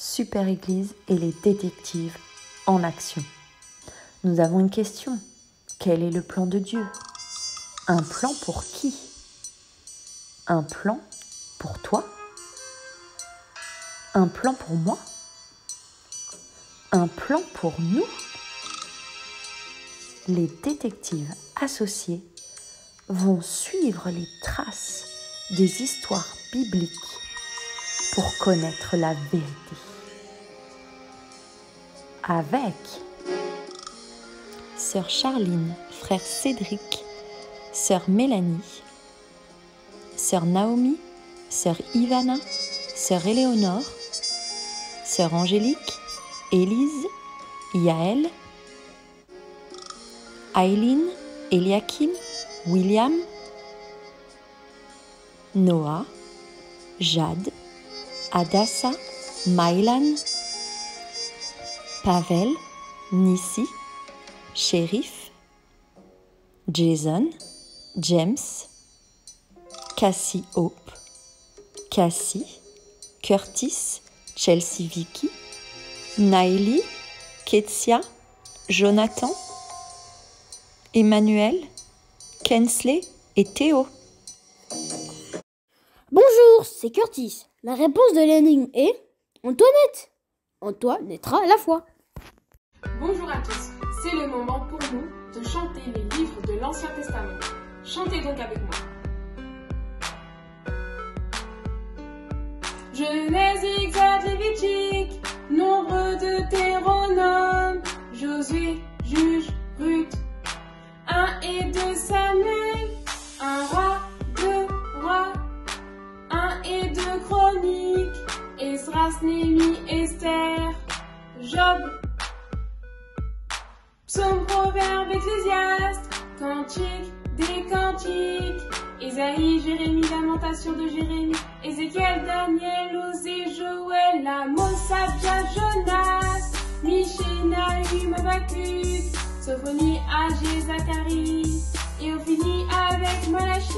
Super Église et les détectives en action. Nous avons une question. Quel est le plan de Dieu? Un plan pour qui? Un plan pour toi? Un plan pour moi? Un plan pour nous? Les détectives associés vont suivre les traces des histoires bibliques pour connaître la vérité. Avec sœur Charline, frère Cédric, sœur Mélanie, sœur Naomi, sœur Ivana, sœur Éléonore, sœur Angélique, Élise, Yaël, Aileen, Eliakim, William, Noah, Jade, Adassa, Maïlan, Pavel, Nissi, Shérif, Jason, James, Cassie Hope, Cassie, Curtis, Chelsea Vicky, Naïli, Ketsia, Jonathan, Emmanuel, Kensley et Théo. Bonjour, c'est Curtis. La réponse de l'énigme est Antoinette. Antoine naîtra à la foi. Bonjour à tous, c'est le moment pour nous de chanter les livres de l'Ancien Testament. Chantez donc avec moi. Genèse, Exode, Lévitique, Nombre, Deutéronome, Josué, Juge, Ruth, 1 et 2 Samuel, 1 roi, 2 rois, 1 et 2 Chroniques, Esdras, Néhémie, Esther, Job, Psaume, Proverbe, Ecclésiaste, Cantique, des Cantiques, Ésaïe, Jérémie, Lamentation de Jérémie, Ézéchiel, Daniel, Osée, Joël, Amos, Abdia, Jonas, Michée, Nahum, Habakkuk, Sophonie, Agé, Zacharie, et on finit avec Malachie.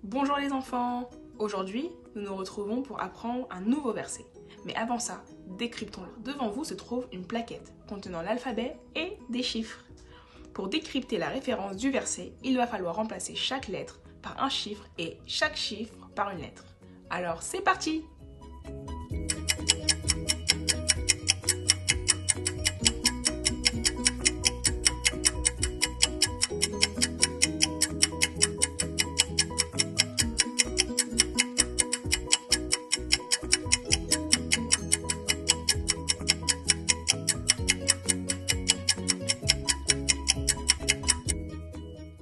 Bonjour les enfants! Aujourd'hui, nous nous retrouvons pour apprendre un nouveau verset. Mais avant ça, décryptons-le. Devant vous se trouve une plaquette contenant l'alphabet et des chiffres. Pour décrypter la référence du verset, il va falloir remplacer chaque lettre par un chiffre et chaque chiffre par une lettre. Alors c'est parti!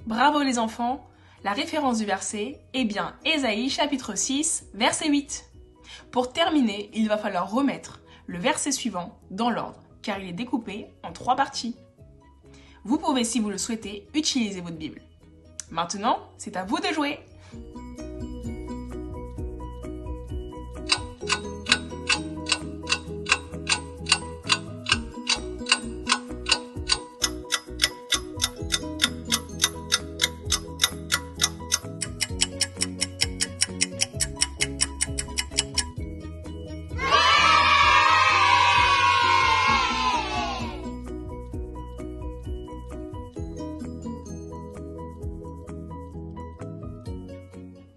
Bravo les enfants! La référence du verset est bien Ésaïe chapitre 6, verset 8. Pour terminer, il va falloir remettre le verset suivant dans l'ordre, car il est découpé en 3 parties. Vous pouvez, si vous le souhaitez, utiliser votre Bible. Maintenant, c'est à vous de jouer!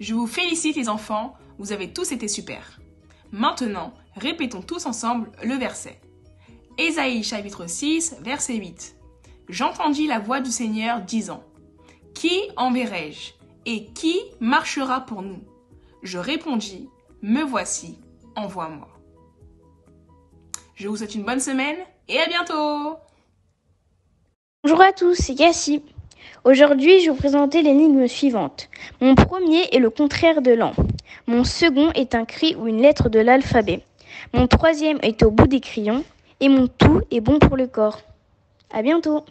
Je vous félicite les enfants, vous avez tous été super. Maintenant, répétons tous ensemble le verset. Ésaïe chapitre 6, verset 8. J'entendis la voix du Seigneur disant, « Qui enverrai-je et qui marchera pour nous? Je répondis, « Me voici, envoie-moi. » Je vous souhaite une bonne semaine et à bientôt! Bonjour à tous, c'est Cassie. Aujourd'hui, je vais vous présenter l'énigme suivante. Mon premier est le contraire de l'an. Mon second est un cri ou une lettre de l'alphabet. Mon troisième est au bout des crayons. Et mon tout est bon pour le corps. À bientôt!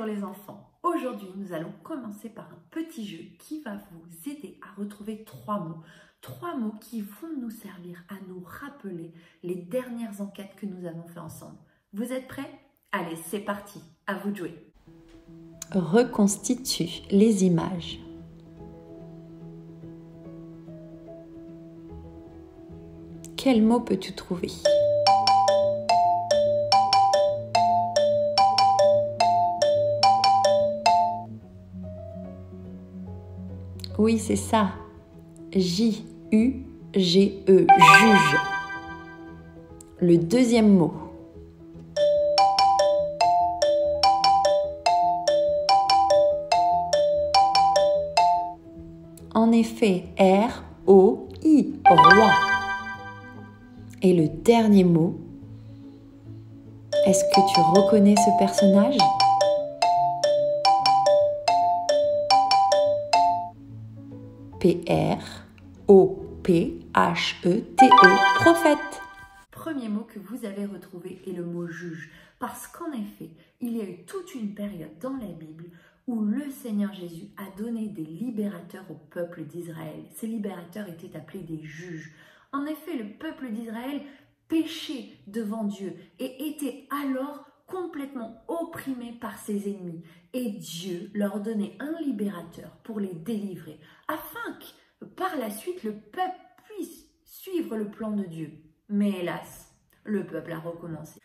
les enfants. Aujourd'hui, nous allons commencer par un petit jeu qui va vous aider à retrouver 3 mots. 3 mots qui vont nous servir à nous rappeler les dernières enquêtes que nous avons fait ensemble. Vous êtes prêts? Allez, c'est parti, à vous de jouer. Reconstitue les images. Quel mot peux-tu trouver? Oui, c'est ça. J-U-G-E, juge. Le deuxième mot. En effet, R-O-I, roi. Et le dernier mot, est-ce que tu reconnais ce personnage? P-R-O-P-H-E-T-E, prophète. Premier mot que vous avez retrouvé est le mot juge. Parce qu'en effet, il y a eu toute une période dans la Bible où le Seigneur Jésus a donné des libérateurs au peuple d'Israël. Ces libérateurs étaient appelés des juges. En effet, le peuple d'Israël péchait devant Dieu et était alors complètement opprimé par ses ennemis. Et Dieu leur donnait un libérateur pour les délivrer, afin que par la suite le peuple puisse suivre le plan de Dieu. Mais hélas, le peuple a recommencé.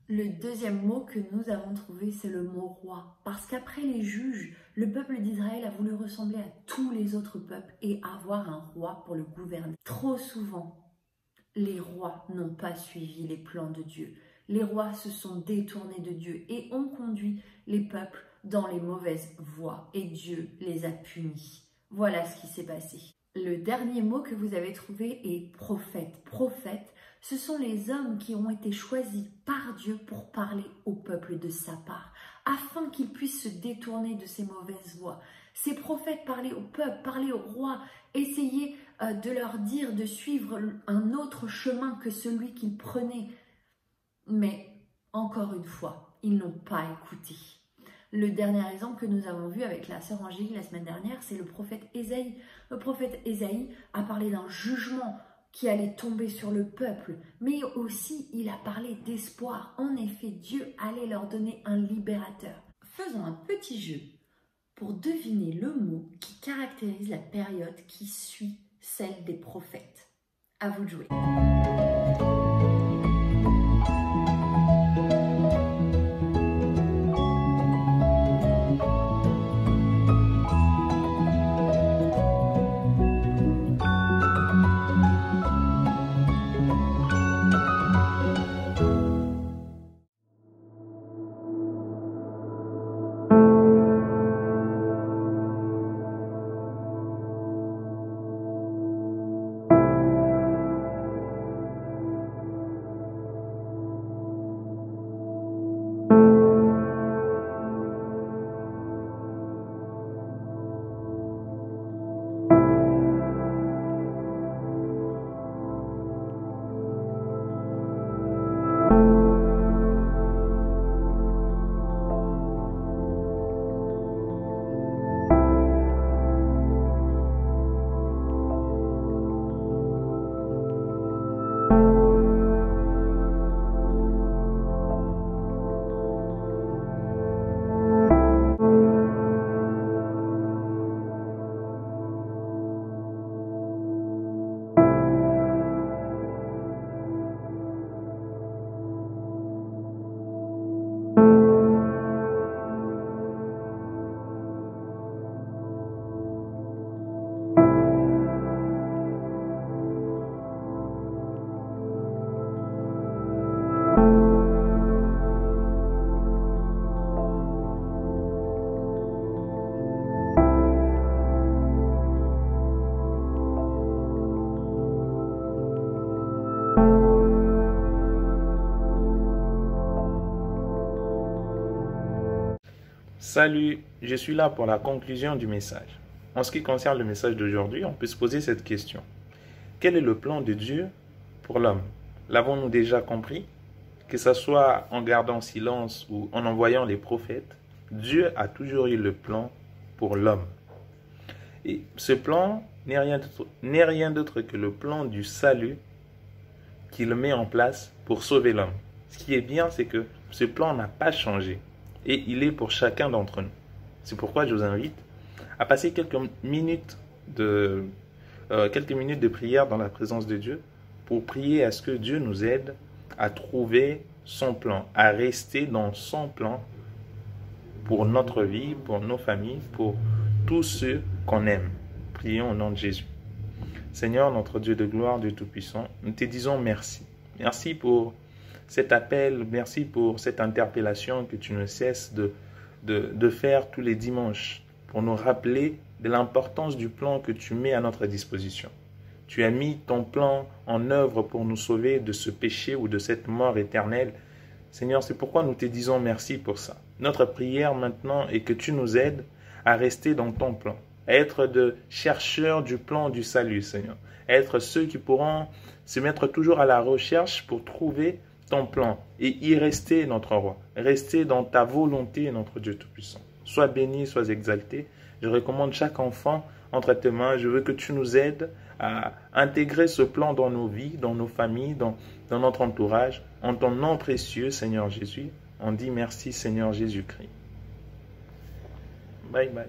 Le deuxième mot que nous avons trouvé, c'est le mot roi. Parce qu'après les juges, le peuple d'Israël a voulu ressembler à tous les autres peuples et avoir un roi pour le gouverner. Trop souvent, les rois n'ont pas suivi les plans de Dieu. Les rois se sont détournés de Dieu et ont conduit les peuples dans les mauvaises voies et Dieu les a punis. Voilà ce qui s'est passé. Le dernier mot que vous avez trouvé est prophète. Prophète, ce sont les hommes qui ont été choisis par Dieu pour parler au peuple de sa part, afin qu'ils puissent se détourner de ces mauvaises voies. Ces prophètes parlaient au peuple, parlaient au roi, essayaient de leur dire de suivre un autre chemin que celui qu'ils prenaient. Mais, encore une fois, ils n'ont pas écouté. Le dernier exemple que nous avons vu avec la sœur Angélique la semaine dernière, c'est le prophète Ésaïe. Le prophète Ésaïe a parlé d'un jugement qui allait tomber sur le peuple, mais aussi il a parlé d'espoir. En effet, Dieu allait leur donner un libérateur. Faisons un petit jeu pour deviner le mot qui caractérise la période qui suit celle des prophètes. À vous de jouer. Salut, je suis là pour la conclusion du message. En ce qui concerne le message d'aujourd'hui, on peut se poser cette question. Quel est le plan de Dieu pour l'homme? L'avons-nous déjà compris? Que ce soit en gardant silence ou en envoyant les prophètes, Dieu a toujours eu le plan pour l'homme. Et ce plan n'est rien d'autre que le plan du salut qu'il met en place pour sauver l'homme. Ce qui est bien, c'est que ce plan n'a pas changé et il est pour chacun d'entre nous. C'est pourquoi je vous invite à passer quelques minutes de prière dans la présence de Dieu pour prier à ce que Dieu nous aide à trouver son plan, à rester dans son plan pour notre vie, pour nos familles, pour tous ceux qu'on aime. Prions au nom de Jésus. Seigneur, notre Dieu de gloire, Dieu Tout-Puissant, nous te disons merci. Merci pour cet appel, merci pour cette interpellation que tu ne cesses de faire tous les dimanches pour nous rappeler de l'importance du plan que tu mets à notre disposition. Tu as mis ton plan en œuvre pour nous sauver de ce péché ou de cette mort éternelle. Seigneur, c'est pourquoi nous te disons merci pour ça. Notre prière maintenant est que tu nous aides à rester dans ton plan, à être de chercheurs du plan du salut, Seigneur, à être ceux qui pourront se mettre toujours à la recherche pour trouver ton plan et y rester, notre roi, rester dans ta volonté, notre Dieu Tout-Puissant. Sois béni, sois exalté. Je recommande chaque enfant entre tes mains. Je veux que tu nous aides à intégrer ce plan dans nos vies, dans nos familles, dans notre entourage. En ton nom précieux, Seigneur Jésus, on dit merci, Seigneur Jésus-Christ. Bye bye.